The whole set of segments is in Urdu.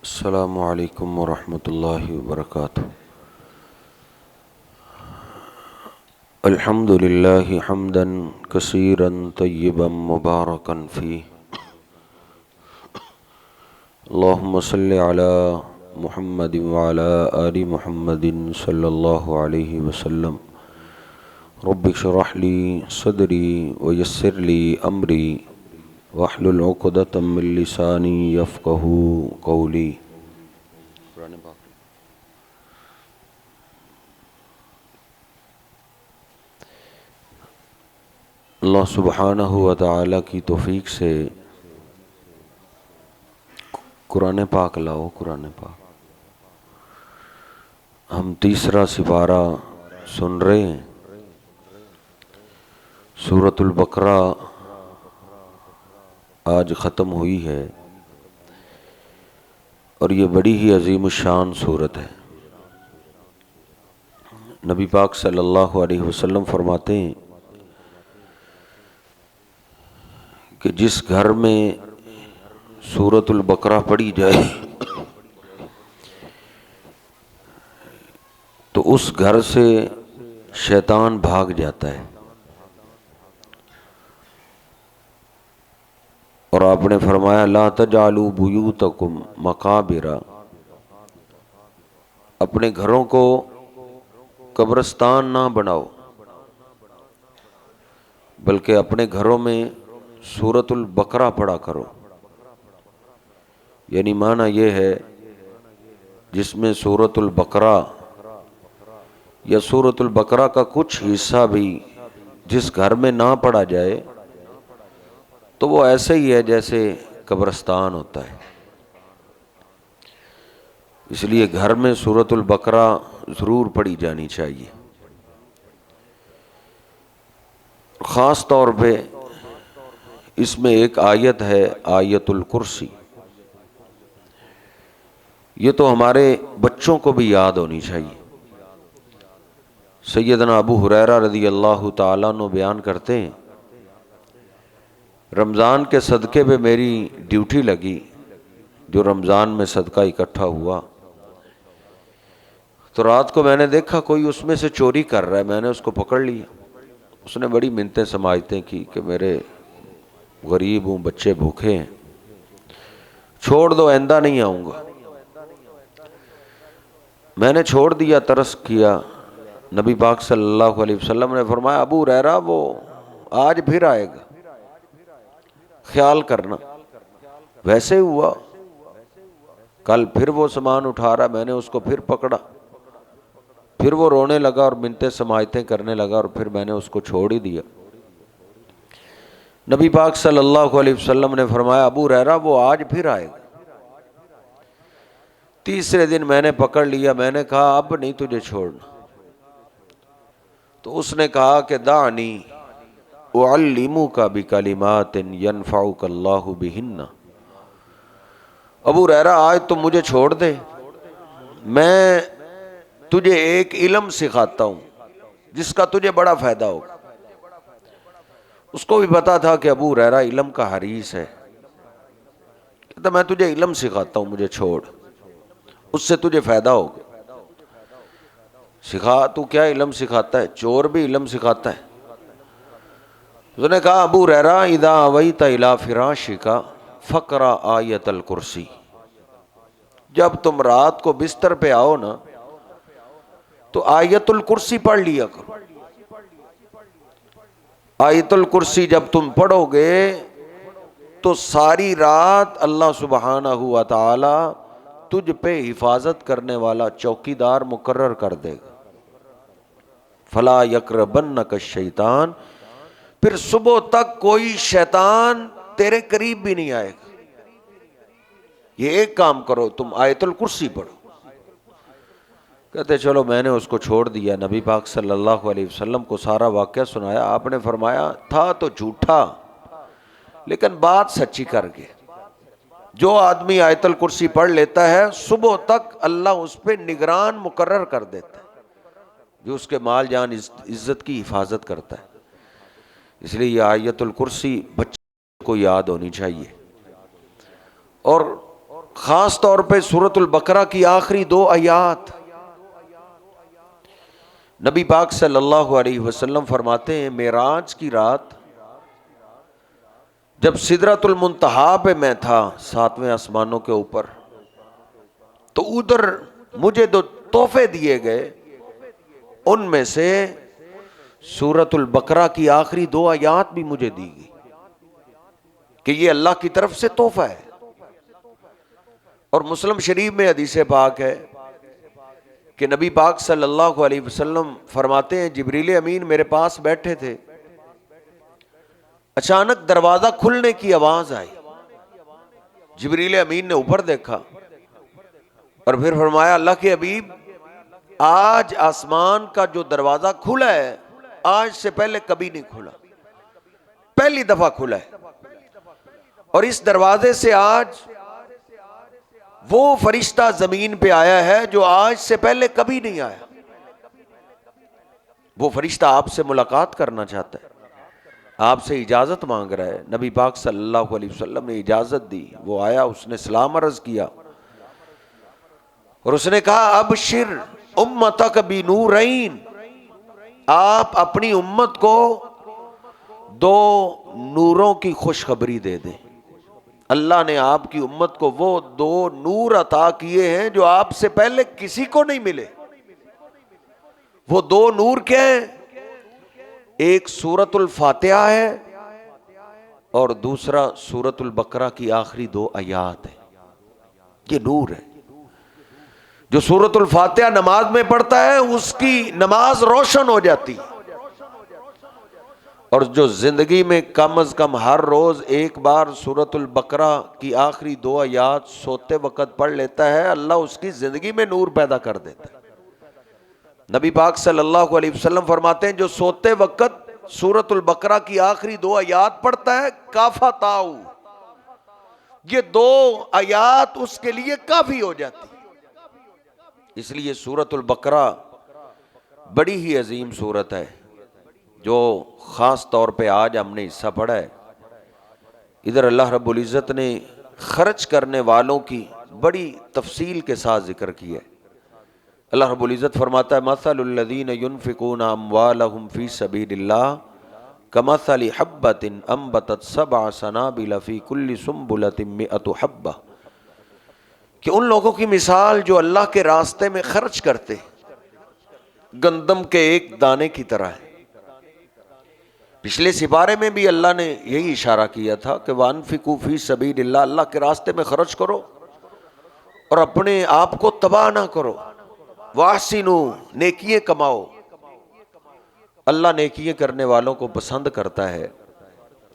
السلام علیکم ورحمۃ اللہ وبرکاتہ۔ الحمد للہ حمدا کثیرا طیبا مبارکا فیہ، اللہم صلی علی محمد وعلی آل محمد صلی اللہ علیہ وسلم۔ رب اشرح لی صدری ویسر لی امری واحلل عقدۃ من لسانی یفقہوا قولی۔ اللہ سبحانہ و تعالی کی توفیق سے قرآن پاک لاؤ، قرآن پاک۔ ہم تیسرا سپارہ سن رہے ہیں۔ سورۃ البقرہ آج ختم ہوئی ہے اور یہ بڑی ہی عظیم الشان صورت ہے۔ نبی پاک صلی اللہ علیہ وسلم فرماتے ہیں کہ جس گھر میں سورۃ البقرہ پڑھی جائے تو اس گھر سے شیطان بھاگ جاتا ہے۔ اور آپ نے فرمایا لا تجعلوا بیوتکم مقابر، اپنے گھروں کو قبرستان نہ بناؤ بلکہ اپنے گھروں میں سورۃ البقرہ پڑھا کرو۔ یعنی معنی یہ ہے جس میں سورۃ البقرہ یا سورۃ البقرہ کا کچھ حصہ بھی جس گھر میں نہ پڑھا جائے تو وہ ایسے ہی ہے جیسے قبرستان ہوتا ہے۔ اس لیے گھر میں سورۃ البقرہ ضرور پڑھی جانی چاہیے۔ خاص طور پہ اس میں ایک آیت ہے آیت الکرسی، یہ تو ہمارے بچوں کو بھی یاد ہونی چاہیے۔ سیدنا ابو ہریرہ رضی اللہ تعالیٰ عنہ بیان کرتے ہیں رمضان کے صدقے پہ میری ڈیوٹی لگی، جو رمضان میں صدقہ اکٹھا ہوا، تو رات کو میں نے دیکھا کوئی اس میں سے چوری کر رہا ہے۔ میں نے اس کو پکڑ لیا۔ اس نے بڑی منتیں سماجتیں کی کہ میرے غریب ہوں، بچے بھوکے ہیں، چھوڑ دو، آئندہ نہیں آؤں گا۔ میں نے چھوڑ دیا، ترس کیا۔ نبی پاک صلی اللہ علیہ وسلم نے فرمایا ابو ہریرہ وہ آج پھر آئے گا، خیال کرنا۔ ویسے ہوا، کل پھر وہ سامان اٹھا رہا، میں نے اس کو پھر پکڑا، پھر وہ رونے لگا اور منتیں سماجتیں کرنے لگا، اور پھر میں نے اس کو چھوڑ ہی دیا۔ نبی پاک صلی اللہ علیہ وسلم نے فرمایا ابو ہریرہ وہ آج پھر آئے گا۔ تیسرے دن میں نے پکڑ لیا، میں نے کہا اب نہیں تجھے چھوڑنا۔ تو اس نے کہا کہ دعنی اعلمک بکلمات ینفعک اللہ بہن۔ ابو ہریرہ آج تم مجھے چھوڑ دے، میں تجھے ایک علم سکھاتا ہوں جس کا تجھے بڑا فائدہ ہوگا۔ اس کو بھی پتا تھا کہ ابو ہریرہ علم کا حریص ہے، کہتا میں تجھے علم سکھاتا ہوں، مجھے چھوڑ، اس سے تجھے فائدہ ہوگا۔ سکھا، تو کیا علم سکھاتا ہے؟ چور بھی علم سکھاتا ہے۔ اس نے کہا ابو ہریرہ اذا اویت الی فراشک فقرأ آیت الکرسی، جب تم رات کو بستر پہ آؤ نا تو آیت الکرسی پڑھ لیا کرو۔ آیت الکرسی جب تم پڑھو گے تو ساری رات اللہ سبحانہ و تعالی تجھ پہ حفاظت کرنے والا چوکیدار مقرر کر دے گا۔ فلا یقربنک الشیطان، پھر صبح تک کوئی شیطان تیرے قریب بھی نہیں آئے گا۔ یہ ایک کام کرو، تم آیت الکرسی پڑھو۔ کہتے چلو میں نے اس کو چھوڑ دیا۔ نبی پاک صلی اللہ علیہ وسلم کو سارا واقعہ سنایا۔ آپ نے فرمایا تھا تو جھوٹا لیکن بات سچی کر گئے۔ جو آدمی آیت الکرسی پڑھ لیتا ہے صبح تک اللہ اس پہ نگران مقرر کر دیتا ہے، جو اس کے مال جان عزت کی حفاظت کرتا ہے۔ اس لیے یہ آیت الکرسی بچوں کو یاد ہونی چاہیے۔ اور خاص طور پہ سورۃ البقرہ کی آخری 2 آیات، نبی پاک صلی اللہ علیہ وسلم فرماتے ہیں معراج کی رات جب سدرۃ المنتہا پہ میں تھا 7ویں آسمانوں کے اوپر، تو ادھر مجھے 2 تحفے دیے گئے، ان میں سے سورۃ البقرہ کی آخری 2 آیات بھی مجھے دی گئی کہ یہ اللہ کی طرف سے تحفہ ہے۔ اور مسلم شریف میں حدیث پاک ہے کہ نبی پاک صلی اللہ علیہ وسلم فرماتے ہیں جبریل امین میرے پاس بیٹھے تھے، اچانک دروازہ کھلنے کی آواز آئی، جبریل امین نے اوپر دیکھا اور پھر فرمایا اللہ کے حبیب آج آسمان کا جو دروازہ کھلا ہے آج سے پہلے کبھی نہیں کھلا، پہلی دفعہ کھلا ہے، اور اس دروازے سے آج وہ فرشتہ زمین پہ آیا ہے جو آج سے پہلے کبھی نہیں آیا۔ وہ فرشتہ آپ سے ملاقات کرنا چاہتا ہے، آپ سے اجازت مانگ رہا ہے۔ نبی پاک صلی اللہ علیہ وسلم نے اجازت دی، وہ آیا، اس نے سلام عرض کیا اور اس نے کہا ابشر امتک بنورین، آپ اپنی امت کو 2 نوروں کی خوشخبری دے دیں۔ اللہ نے آپ کی امت کو وہ 2 نور عطا کیے ہیں جو آپ سے پہلے کسی کو نہیں ملے۔ وہ 2 نور کیا ہیں؟ ایک سورۃ الفاتحہ ہے اور دوسرا سورۃ البقرہ کی آخری 2 آیات ہے۔ یہ نور ہے۔ جو سورۃ الفاتحہ نماز میں پڑھتا ہے اس کی نماز روشن ہو جاتی ہے، اور جو زندگی میں کم از کم ہر روز ایک بار سورۃ البقرہ کی آخری 2 آیات سوتے وقت پڑھ لیتا ہے، اللہ اس کی زندگی میں نور پیدا کر دیتا ہے۔ نبی پاک صلی اللہ علیہ وسلم فرماتے ہیں جو سوتے وقت سورۃ البقرہ کی آخری 2 آیات پڑھتا ہے کافتاؤ، یہ 2 آیات اس کے لیے کافی ہو جاتی۔ اس لیے سورۃ البقرہ بڑی ہی عظیم سورت ہے جو خاص طور پہ آج ہم نے حصہ پڑھا ہے۔ ادھر اللہ رب العزت نے خرچ کرنے والوں کی بڑی تفصیل کے ساتھ ذکر کیا ہے۔ اللہ رب العزت فرماتا ہے مثل الذین ينفقون اموالهم فی سبیل اللہ کمثل حبۃ انبتت 7 سنابل فی کل سنبلۃ 100 حبۃ، کہ ان لوگوں کی مثال جو اللہ کے راستے میں خرچ کرتے گندم کے ایک دانے کی طرح ہے۔ پچھلے سپارے میں بھی اللہ نے یہی اشارہ کیا تھا کہ وَأَنفِقُوا فِي سَبِيلِ اللَّهِ، اللہ کے راستے میں خرچ کرو اور اپنے آپ کو تباہ نہ کرو۔ وَأَحْسِنُوا، نیکیاں کماؤ، اللہ نیکیاں کرنے والوں کو پسند کرتا ہے۔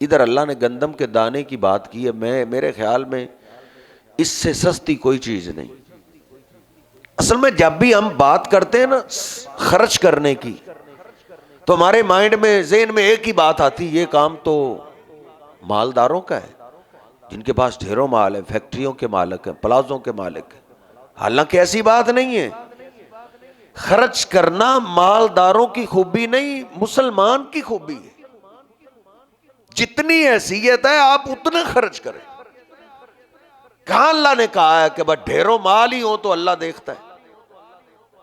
ادھر اللہ نے گندم کے دانے کی بات کی ہے، میرے خیال میں اس سے سستی کوئی چیز نہیں۔ اصل میں جب بھی ہم بات کرتے ہیں نا خرچ کرنے کی تو ہمارے مائنڈ میں ذہن میں ایک ہی بات آتی، یہ کام تو مالداروں کا ہے، جن کے پاس ڈھیروں مال ہے، فیکٹریوں کے مالک ہیں، پلازوں کے مالک ہیں۔ حالانکہ ایسی بات نہیں ہے، خرچ کرنا مالداروں کی خوبی نہیں، مسلمان کی خوبی ہے۔ جتنی حیثیت ہے آپ اتنا خرچ کریں۔ کہاں اللہ نے کہا ہے کہ بس ڈھیروں مال ہی ہو تو اللہ دیکھتا ہے؟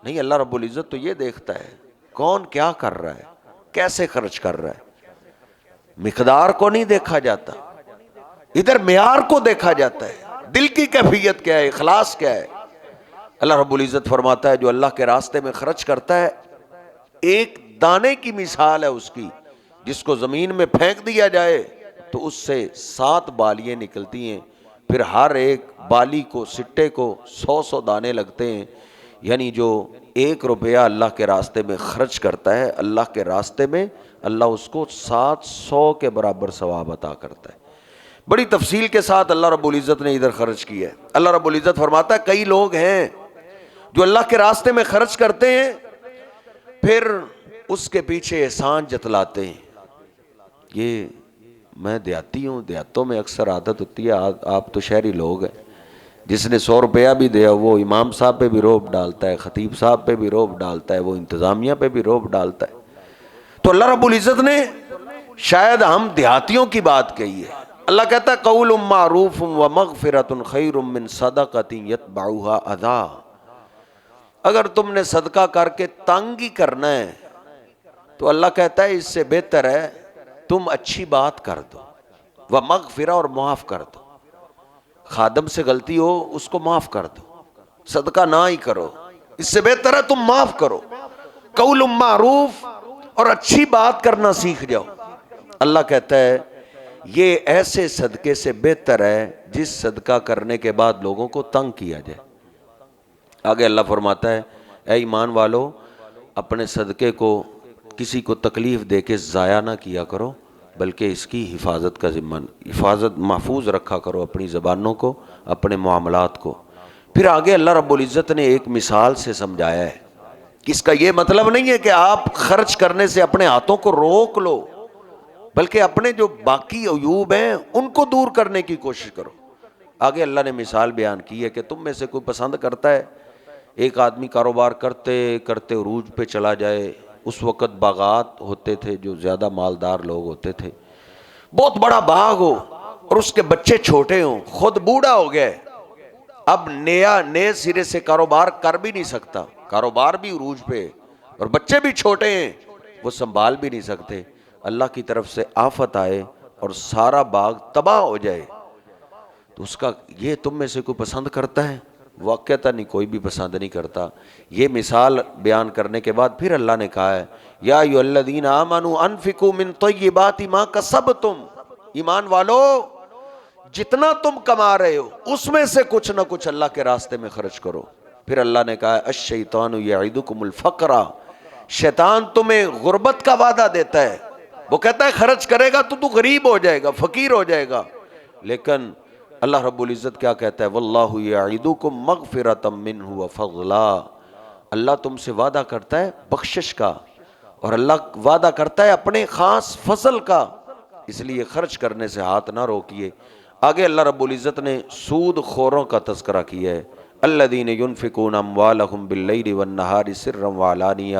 نہیں، اللہ رب العزت تو یہ دیکھتا ہے کون کیا کر رہا ہے، کیسے خرچ کر رہا ہے۔ مقدار کو نہیں دیکھا جاتا، ادھر معیار کو دیکھا جاتا ہے، دل کی کیفیت کیا ہے، اخلاص کیا ہے۔ اللہ رب العزت فرماتا ہے جو اللہ کے راستے میں خرچ کرتا ہے ایک دانے کی مثال ہے اس کی، جس کو زمین میں پھینک دیا جائے تو اس سے 7 بالیاں نکلتی ہیں، پھر ہر ایک بالی کو سٹے کو 100 دانے لگتے ہیں، یعنی جو 1 روپیہ اللہ کے راستے میں خرچ کرتا ہے، اللہ کے راستے میں اللہ اس کو 700 کے برابر ثواب عطا کرتا ہے۔ بڑی تفصیل کے ساتھ اللہ رب العزت نے ادھر خرچ کیا ہے۔ اللہ رب العزت فرماتا ہے کئی لوگ ہیں جو اللہ کے راستے میں خرچ کرتے ہیں پھر اس کے پیچھے احسان جتلاتے ہیں۔ یہ میں دیہاتی ہوں، دیہاتوں میں اکثر عادت ہوتی ہے، آپ تو شہری لوگ ہیں، جس نے 100 روپیہ بھی دیا وہ امام صاحب پہ بھی روب ڈالتا ہے، خطیب صاحب پہ بھی روب ڈالتا ہے، وہ انتظامیہ پہ بھی روب ڈالتا ہے۔ تو اللہ رب العزت نے شاید ہم دیہاتیوں کی بات کہی ہے، اللہ کہتا ہے قول معروف و مغفرۃ خیر من صدقۃ یتبعها اذی، اگر تم نے صدقہ کر کے تنگ ہی کرنا ہے تو اللہ کہتا ہے اس سے بہتر ہے تم اچھی بات کر دو، و مغفرہ اور معاف کر دو، خادم سے غلطی ہو اس کو معاف کر دو، صدقہ نہ ہی کرو، اس سے بہتر ہے تم معاف کرو، قول معروف اور اچھی بات کرنا سیکھ جاؤ۔ اللہ کہتا ہے یہ ایسے صدقے سے بہتر ہے جس صدقہ کرنے کے بعد لوگوں کو تنگ کیا جائے۔ آگے اللہ فرماتا ہے اے ایمان والو، اپنے صدقے کو کسی کو تکلیف دے کے ضائع نہ کیا کرو، بلکہ اس کی حفاظت کا ذمہ، حفاظت محفوظ رکھا کرو، اپنی زبانوں کو، اپنے معاملات کو۔ پھر آگے اللہ رب العزت نے ایک مثال سے سمجھایا ہے کہ اس کا یہ مطلب نہیں ہے کہ آپ خرچ کرنے سے اپنے ہاتھوں کو روک لو، بلکہ اپنے جو باقی عیوب ہیں ان کو دور کرنے کی کوشش کرو۔ آگے اللہ نے مثال بیان کی ہے کہ تم میں سے کوئی پسند کرتا ہے ایک آدمی کاروبار کرتے کرتے عروج پہ چلا جائے، اس وقت باغات ہوتے تھے جو زیادہ مالدار لوگ ہوتے تھے، بہت بڑا باغ ہو اور اس کے بچے چھوٹے ہوں، خود بوڑھا ہو گئے، اب نئے سرے سے کاروبار کر بھی نہیں سکتا، کاروبار بھی عروج پہ اور بچے بھی چھوٹے ہیں، وہ سنبھال بھی نہیں سکتے، اللہ کی طرف سے آفت آئے اور سارا باغ تباہ ہو جائے تو اس کا یہ تم میں سے کوئی پسند کرتا ہے؟ واقعتا نہیں، کوئی بھی پسند نہیں کرتا۔ یہ مثال بیان کرنے کے بعد پھر اللہ نے کہا ہے یا ایھا الذین آمنوا انفقوا من طیبات ما کسبتم، ایمان والو جتنا تم کما رہے ہو اس میں سے کچھ نہ کچھ اللہ کے راستے میں خرچ کرو۔ پھر اللہ نے کہا ہے الشیطان یعدکم الفقر، شیطان تمہیں غربت کا وعدہ دیتا ہے، وہ کہتا ہے خرچ کرے گا تو غریب ہو جائے گا، فقیر ہو جائے گا، لیکن اللہ رب العزت کیا کہتا ہے واللہ یعدکم مغفرۃ منہ وفضلا، اللہ تم سے وعدہ کرتا ہے بخشش کا اور اللہ وعدہ کرتا ہے اپنے خاص فضل کا، اس لیے خرچ کرنے سے ہاتھ نہ روکیے۔ آگے اللہ رب العزت نے سود خوروں کا تذکرہ کیا ہے الذین ینفقون اموالہم باللیل والنہار سرا وعلانیہ،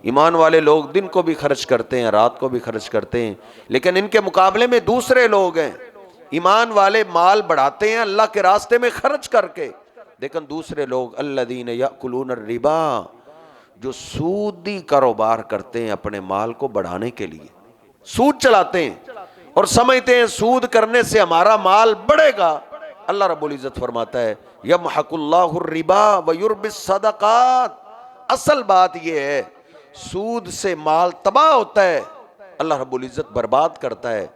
ایمان والے لوگ دن کو بھی خرچ کرتے ہیں، رات کو بھی خرچ کرتے ہیں، لیکن ان کے مقابلے میں دوسرے لوگ ہیں، ایمان والے مال بڑھاتے ہیں اللہ کے راستے میں خرچ کر کے، لیکن دوسرے لوگ الذین یأکلون الربا، جو سودی کاروبار کرتے ہیں اپنے مال کو بڑھانے کے لیے، سود چلاتے ہیں اور سمجھتے ہیں سود کرنے سے ہمارا مال بڑھے گا۔ اللہ رب العزت فرماتا ہے یمحق اللہ الربا ویربی الصدقات، اصل بات یہ ہے سود سے مال تباہ ہوتا ہے، اللہ رب العزت برباد کرتا ہے،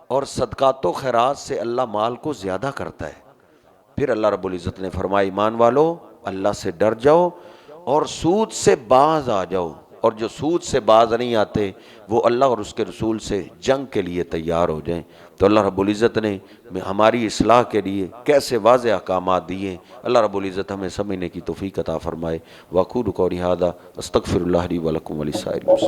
اور صدقات و خیرات سے اللہ مال کو زیادہ کرتا ہے۔ پھر اللہ رب العزت نے فرمایا ایمان والو اللہ سے ڈر جاؤ اور سود سے باز آ جاؤ، اور جو سود سے باز نہیں آتے وہ اللہ اور اس کے رسول سے جنگ کے لیے تیار ہو جائیں۔ تو اللہ رب العزت نے ہماری اصلاح کے لیے کیسے واضح احکامات دیے، اللہ رب العزت ہمیں سمجھنے کی توفیق عطا فرمائے۔ وأقول قولی ھذا استغفر اللہ لی ولکم ولسائر المسلمین۔